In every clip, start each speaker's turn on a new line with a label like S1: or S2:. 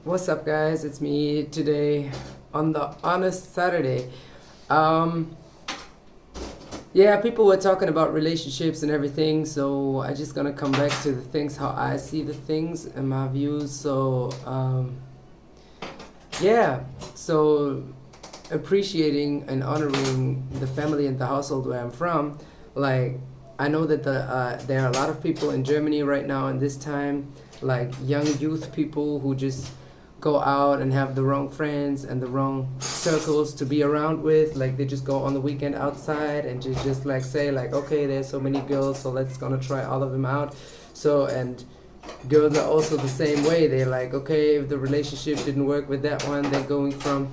S1: What's up, guys? It's me today on the Honest Saturday. Um, yeah, people were talking about relationships and everything, so I just gonna come back to the things how I see the things and my views. Yeah, so appreciating and honoring the family and the household where I'm from. Like, I know that there are a lot of people in Germany right now in this time, like young youth people who just go out and have the wrong friends and the wrong circles to be around with. Like, they just go on the weekend outside and just like say like, okay, there's so many girls, so let's gonna try all of them out. And girls are also the same way. They're like, okay, if the relationship didn't work with that one, they're going from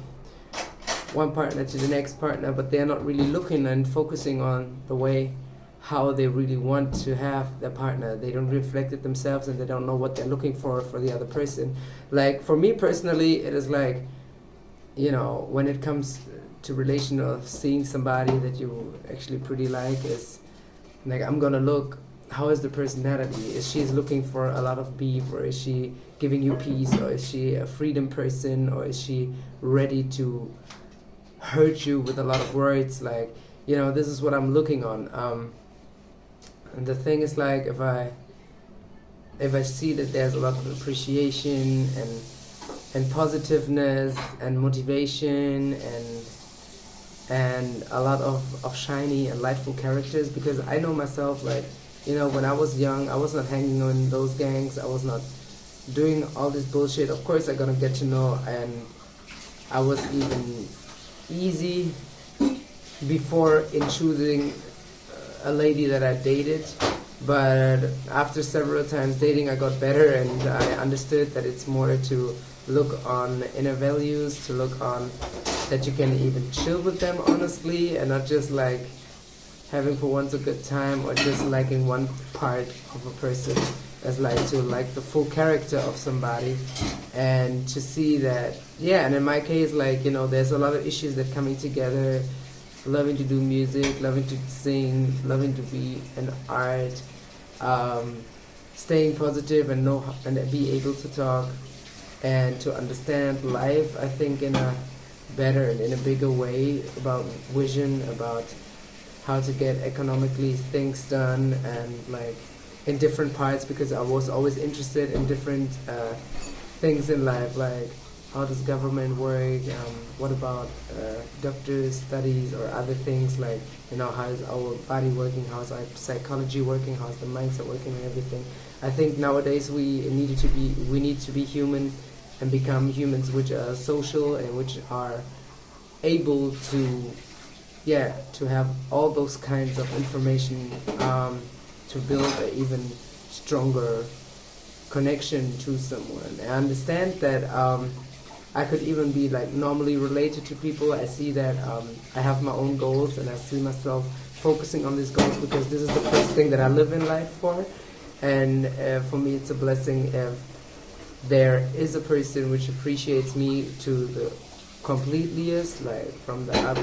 S1: one partner to the next partner, but they're not really looking and focusing on the way how they really want to have their partner. They don't reflect it themselves and they don't know what they're looking for the other person. Like, for me personally, it is like, when it comes to relation of seeing somebody that you actually pretty like, is like, I'm gonna look, how is the personality? Is she looking for a lot of beef, or is she giving you peace, or is she a freedom person, or is she ready to hurt you with a lot of words? Like, this is what I'm looking on. And the thing is, like, if I see that there's a lot of appreciation and positiveness and motivation and a lot of shiny and lightful characters, because I know myself, like, when I was young, I was not hanging on those gangs, I was not doing all this bullshit. Of course I gonna get to know, and I was even easy before in choosing a lady that I dated, but after several times dating, I got better and I understood that it's more to look on inner values, to look on that you can even chill with them honestly, and not just like having for once a good time or just liking one part of a person, as like to like the full character of somebody, and to see that, yeah. And in my case, like, there's a lot of issues that coming together, loving to do music, loving to sing, loving to be an art, staying positive and know and be able to talk and to understand life, I think, in a better and in a bigger way, about vision, about how to get economically things done, and like in different parts, because I was always interested in different things in life, like how does government work, what about doctors' studies or other things, like, how is our body working, how is our psychology working, how is the mindset working and everything. I think nowadays we need to be human and become humans which are social and which are able to, to have all those kinds of information, to build an even stronger connection to someone. I understand that I could even be like normally related to people. I see that I have my own goals, and I see myself focusing on these goals because this is the first thing that I live in life for. And for me, it's a blessing if there is a person which appreciates me to the completelyest, like from the up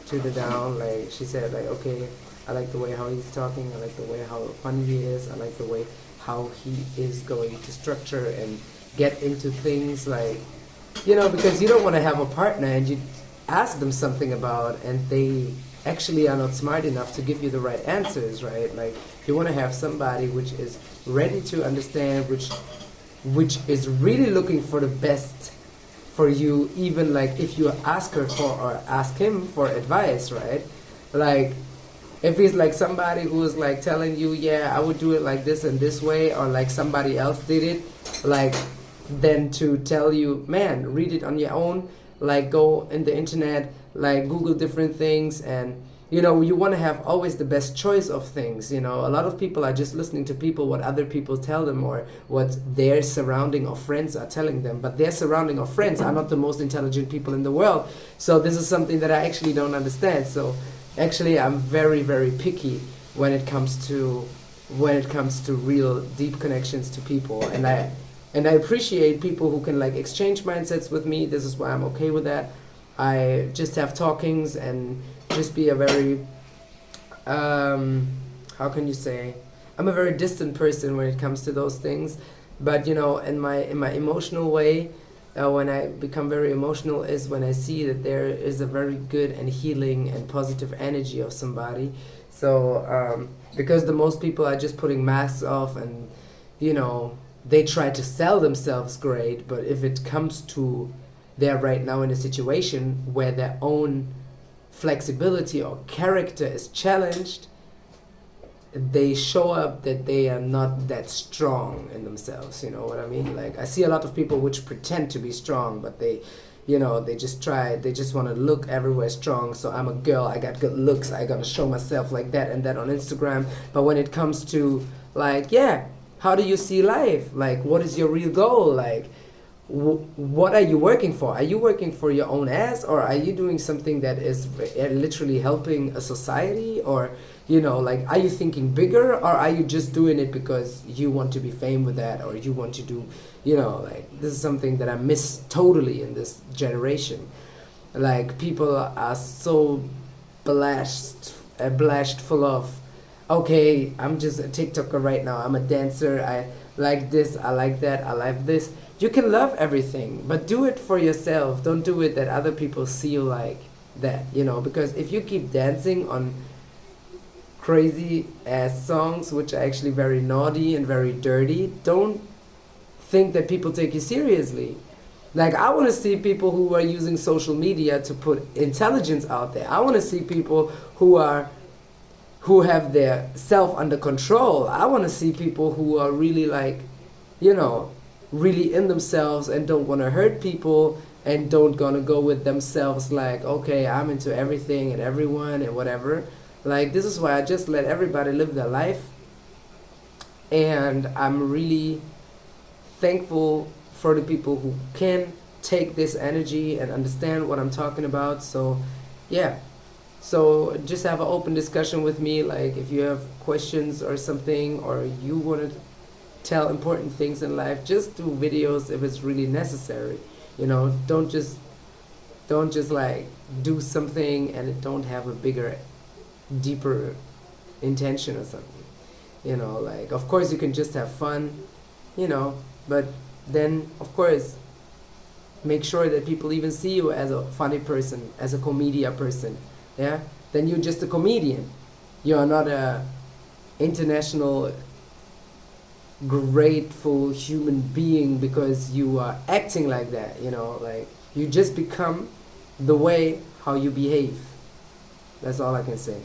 S1: to the down. Like, she said, like, okay, I like the way how he's talking, I like the way how funny he is, I like the way how he is going to structure and get into things, like, because you don't want to have a partner and you ask them something about, and they actually are not smart enough to give you the right answers, right? Like, you want to have somebody which is ready to understand, which is really looking for the best for you, even like if you ask her for or ask him for advice, right? Like, if he's like somebody who is like telling you, yeah, I would do it like this and this way, or like somebody else did it, like, then to tell you, man, read it on your own, like, go in the internet, like, Google different things, and you want to have always the best choice of things. A lot of people are just listening to people, what other people tell them, or what their surrounding of friends are telling them, but their surrounding of friends are not the most intelligent people in the world. So this is something that I actually don't understand. So actually, I'm very, very picky when it comes to real deep connections to people, and I appreciate people who can like exchange mindsets with me. This is why I'm okay with that. I just have talkings and just be a very, how can you say, I'm a very distant person when it comes to those things. But in my emotional way, when I become very emotional is when I see that there is a very good and healing and positive energy of somebody. So because the most people are just putting masks off, and they try to sell themselves great, but if it comes to they're right now in a situation where their own flexibility or character is challenged, they show up that they are not that strong in themselves. You know what I mean? Like, I see a lot of people which pretend to be strong, but they just want to look everywhere strong. So I'm a girl, I got good looks, I gotta show myself like that and that on Instagram. But when it comes to, like, yeah, how do you see life? Like, what is your real goal? Like, what are you working for? Are you working for your own ass, or are you doing something that is literally helping a society? Or like, are you thinking bigger, or are you just doing it because you want to be famous with that, or you want to do, like, this is something that I miss totally in this generation. Like, people are so blashed full of, okay, I'm just a TikToker right now, I'm a dancer, I like this, I like that, I like this. You can love everything, but do it for yourself. Don't do it that other people see you like that, because if you keep dancing on crazy ass songs, which are actually very naughty and very dirty, don't think that people take you seriously. Like, I want to see people who are using social media to put intelligence out there. I want to see people who have their self under control. I want to see people who are really, like, really in themselves and don't want to hurt people and don't gonna go with themselves, like, okay, I'm into everything and everyone and whatever. Like, this is why I just let everybody live their life, and I'm really thankful for the people who can take this energy and understand what I'm talking about. So yeah, so just have an open discussion with me. Like, if you have questions or something, or you want to tell important things in life, just do videos if it's really necessary. Don't just like do something and it don't have a bigger, deeper intention or something. Like, of course you can just have fun, but then of course make sure that people even see you as a funny person, as a comedian person. Yeah, then you're just a comedian. You're not a international grateful human being because you are acting like that. Like, you just become the way how you behave. That's all I can say.